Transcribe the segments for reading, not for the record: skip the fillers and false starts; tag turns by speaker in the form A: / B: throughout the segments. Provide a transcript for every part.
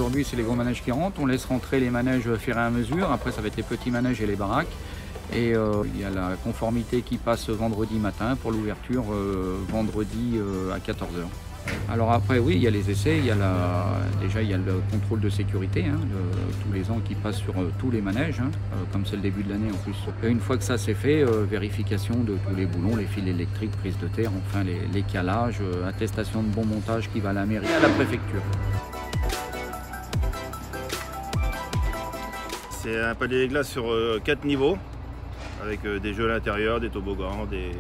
A: aujourd'hui, c'est les gros manèges qui rentrent. On laisse rentrer les manèges au fur et à mesure. Après, ça va être les petits manèges et les baraques. Et il y a la conformité qui passe vendredi matin pour l'ouverture vendredi à 14 h. Alors après, oui, il y a les essais, déjà il y a le contrôle de sécurité, tous les ans qui passe sur tous les manèges, comme c'est le début de l'année en plus. Et une fois que ça c'est fait, vérification de tous les boulons, les fils électriques, prise de terre, enfin les calages, attestation de bon montage qui va à la mairie, à la préfecture.
B: C'est un palier de glace sur 4 niveaux, avec des jeux à l'intérieur, des toboggans, des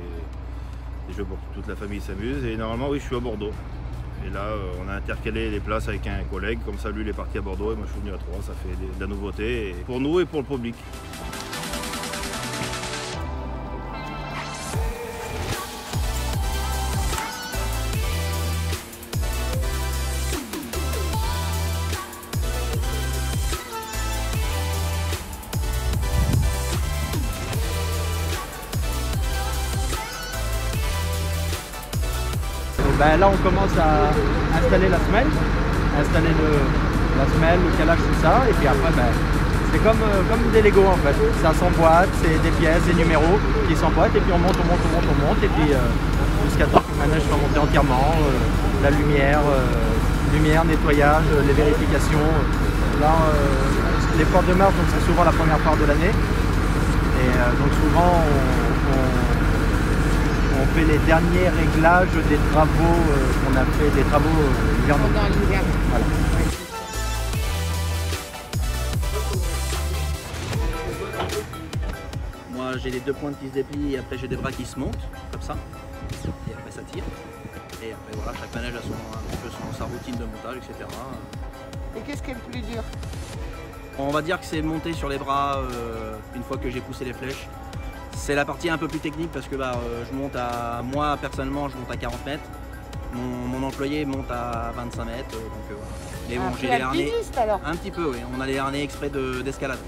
B: jeux pour que toute la famille s'amuse. Et normalement, oui, je suis à Bordeaux. Et là, on a intercalé les places avec un collègue. Comme ça, lui, il est parti à Bordeaux et moi, je suis venu à Troyes. Ça fait de la nouveauté pour nous et pour le public.
C: Là on commence à installer la semelle, le calage, tout ça, et puis après c'est comme des Lego en fait. Ça s'emboîte, c'est des pièces, des numéros qui s'emboîtent, et puis on monte, et puis jusqu'à temps que le manège soit monté entièrement, la lumière, nettoyage, les vérifications. Là, les portes de marche, c'est souvent la première part de l'année, et donc souvent on fait les derniers réglages des travaux qu'on a fait, des travaux hivernaux.
D: Pendant l'hiver.
C: Voilà.
E: Moi j'ai les deux pointes qui se déplient et après j'ai des bras qui se montent, comme ça. Et après ça tire. Et après voilà, chaque manège a un peu sa routine de montage, etc.
D: Et qu'est-ce qui est le plus dur?
E: On va dire que c'est monter sur les bras une fois que j'ai poussé les flèches. C'est la partie un peu plus technique parce que moi personnellement je monte à 40 mètres, mon employé monte à 25 mètres, donc voilà. Mais bon, j'ai les harnais,
D: alors.
E: un petit peu oui, on a les harnais exprès d'escalade.